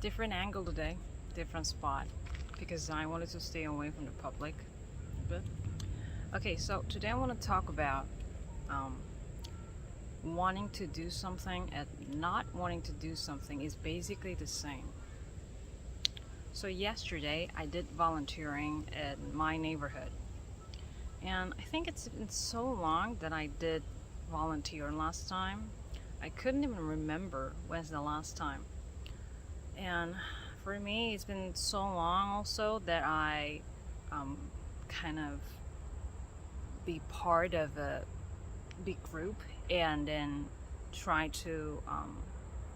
Different angle today, different spot, because I wanted to stay away from the public a bit. Okay, so today I want to talk about um, wanting to do something and not wanting to do something is basically the same. So yesterday I did volunteering in my neighborhood, and I think it's been so long that I did volunteer last time. I couldn't even remember when's the last time. And for me, it's been so long also that I um, kind of be part of a big group and then try to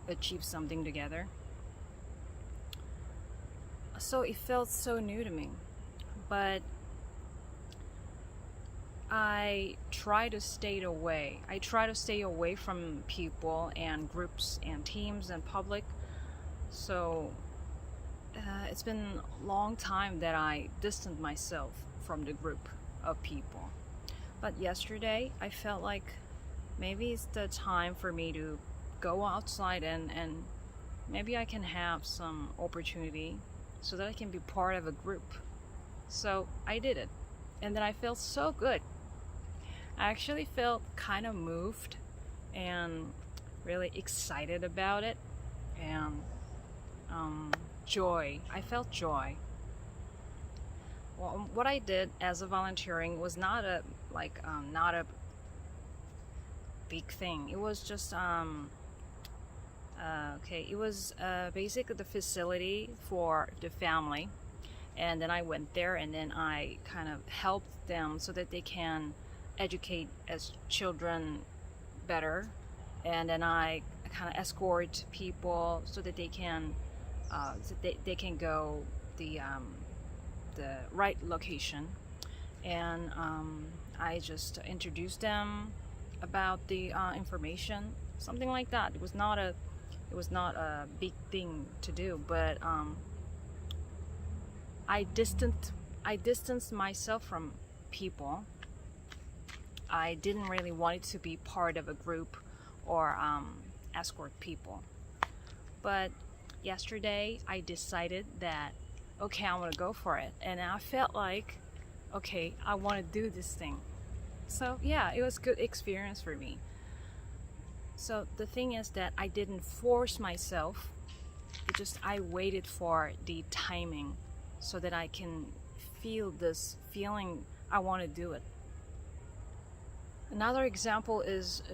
achieve something together. So it felt so new to me, but I try to stay away. I try to stay away from people and groups and teams and public. So it's been a long time that I distanced myself from the group of people. But yesterday, I felt like maybe it's the time for me to go outside and maybe I can have some opportunity so that I can be part of a group. So I did it. And then I felt so good. I actually felt kind of moved and really excited about it. And joy. I felt joy. Well, what I did as a volunteering was not a big thing. It was just It was basically the facility for the family, and then I went there and then I kind of helped them so that they can educate as children better, and then I kind of escort people so that they can go the right location, and I just introduced them about the information, something like that. It was not a big thing to do, but I distanced myself from people. I didn't really want to be part of a group or escort people. But yesterday I decided that okay, I want to go for it, and I felt like okay, I want to do this thing. So yeah, it was a good experience for me. So the thing is that I didn't force myself. It just I waited for the timing so that I can feel this feeling I want to do it. Another example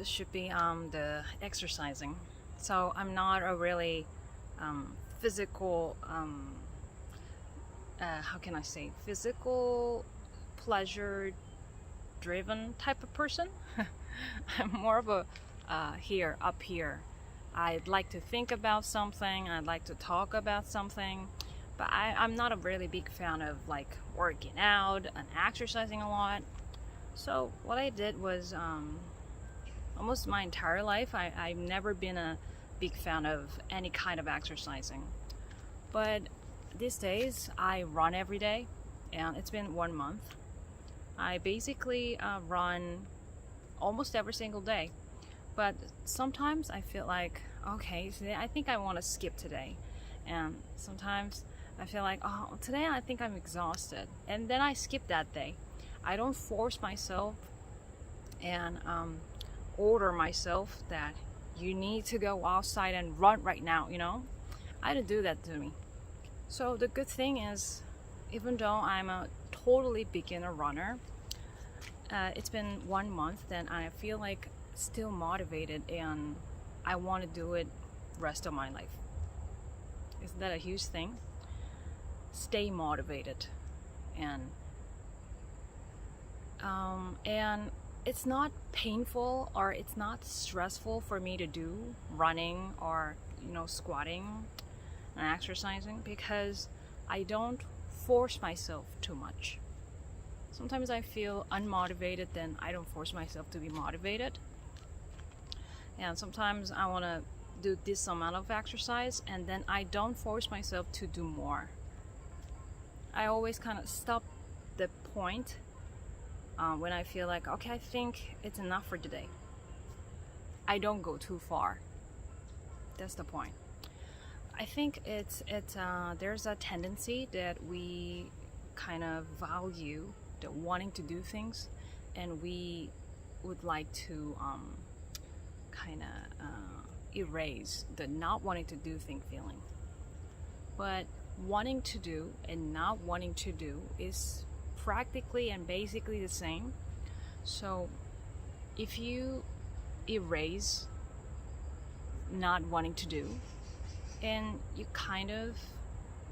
should be the exercising. So I'm not a really physical how can I say, physical pleasure driven type of person. I'm more of a up here. I'd like to think about something, I'd like to talk about something, but I'm not a really big fan of like working out and exercising a lot. So what I did was almost my entire life I've never been a big fan of any kind of exercising. But these days I run every day, and it's been 1 month. I basically run almost every single day. But sometimes I feel like, okay, today I think I want to skip today. And sometimes I feel like, oh, today I think I'm exhausted. And then I skip that day. I don't force myself and order myself that you need to go outside and run right now, you know? I don't do that to me. So the good thing is, even though I'm a totally beginner runner, it's been 1 month, then I feel like still motivated and I want to do it rest of my life. Isn't that a huge thing? Stay motivated, and it's not painful or it's not stressful for me to do running or squatting and exercising, because I don't force myself too much. Sometimes I feel unmotivated, then I don't force myself to be motivated. And sometimes I want to do this amount of exercise and then I don't force myself to do more. I always kind of stop the point when I feel like, okay, I think it's enough for today. I don't go too far. That's the point. I think there's a tendency that we kind of value the wanting to do things, and we would like to kind of erase the not wanting to do thing feeling. But wanting to do and not wanting to do is practically and basically the same. So if you erase not wanting to do, and you kind of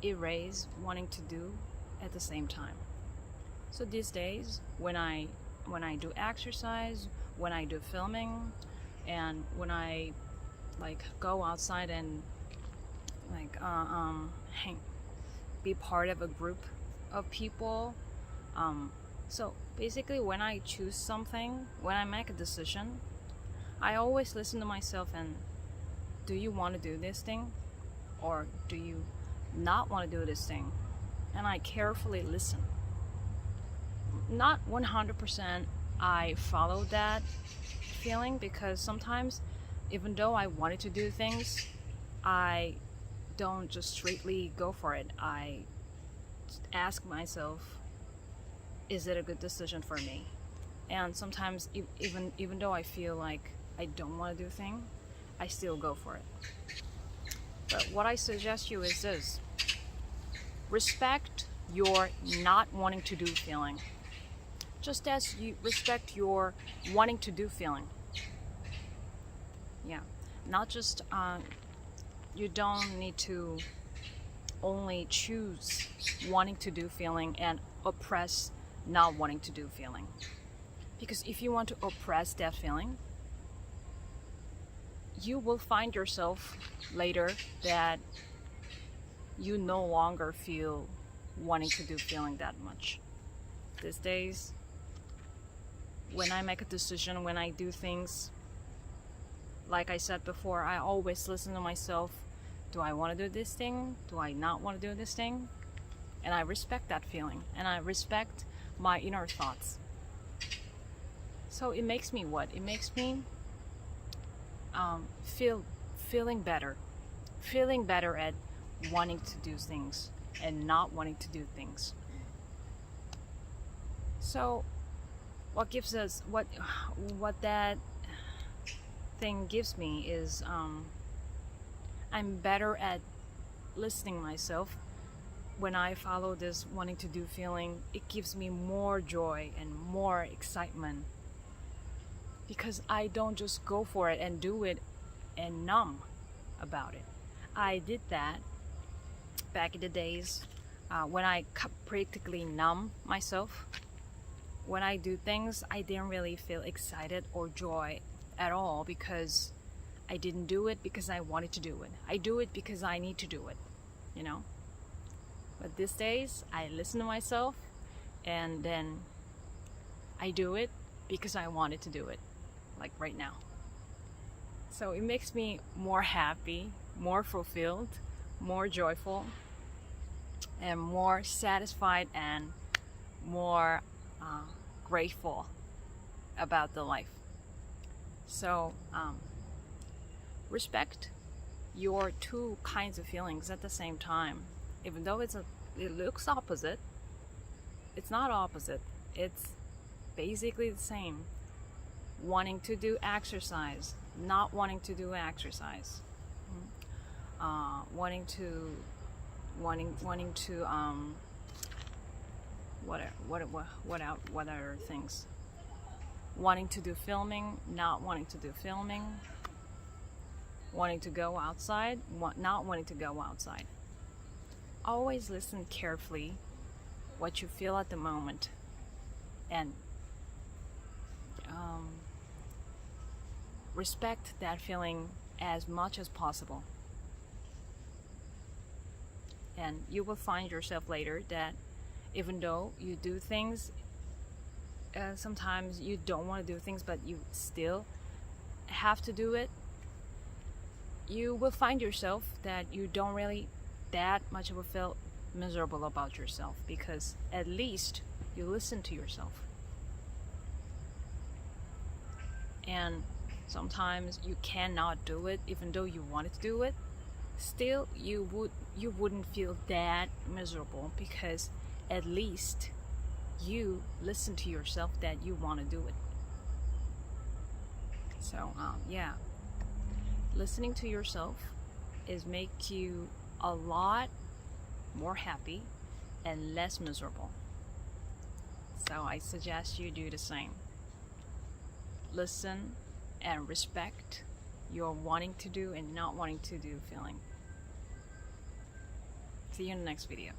erase wanting to do at the same time. So these days, when I do exercise, when I do filming, and when I like go outside and like be part of a group of people, so basically when I choose something, when I make a decision, I always listen to myself and, do you want to do this thing, or do you not want to do this thing? And I carefully listen. Not 100% I follow that feeling, because sometimes even though I wanted to do things, I don't just straightly go for it. I ask myself, is it a good decision for me? And sometimes even though I feel like I don't want to do a thing, I still go for it. But what I suggest you is this: respect your not wanting to do feeling, just as you respect your wanting to do feeling. Yeah, not just you don't need to only choose wanting to do feeling and oppress not wanting to do feeling. Because if you want to oppress that feeling, you will find yourself later that you no longer feel wanting to do feeling that much. These days, when I make a decision, when I do things, like I said before, I always listen to myself. Do I want to do this thing? Do I not want to do this thing? And I respect that feeling, and I respect my inner thoughts. So it makes me what? It makes me feeling better at wanting to do things and not wanting to do things. So what that thing gives me is I'm better at listening myself. When I follow this wanting to do feeling, it gives me more joy and more excitement, because I don't just go for it and do it and numb about it. I did that back in the days when I practically numb myself. When I do things, I didn't really feel excited or joy at all, because I didn't do it because I wanted to do it. I do it because I need to do it, you know? But these days, I listen to myself, and then I do it because I wanted to do it, like right now. So it makes me more happy, more fulfilled, more joyful, and more satisfied, and more grateful about the life. So respect your two kinds of feelings at the same time. Even though it looks opposite, it's not opposite. It's basically the same. Wanting to do exercise, not wanting to do exercise. Wanting to what other things? Wanting to do filming, not wanting to do filming. Wanting to go outside, not wanting to go outside. Always listen carefully what you feel at the moment, and respect that feeling as much as possible. And you will find yourself later that even though you do things, sometimes you don't want to do things, but you still have to do it. You will find yourself that you don't really that much of a feel miserable about yourself, because at least you listen to yourself. And sometimes you cannot do it even though you wanted to do it, still you wouldn't feel that miserable because at least you listen to yourself that you want to do it. So yeah, listening to yourself is make you a lot more happy and less miserable. So I suggest you do the same. Listen and respect your wanting to do and not wanting to do feeling. See you in the next video.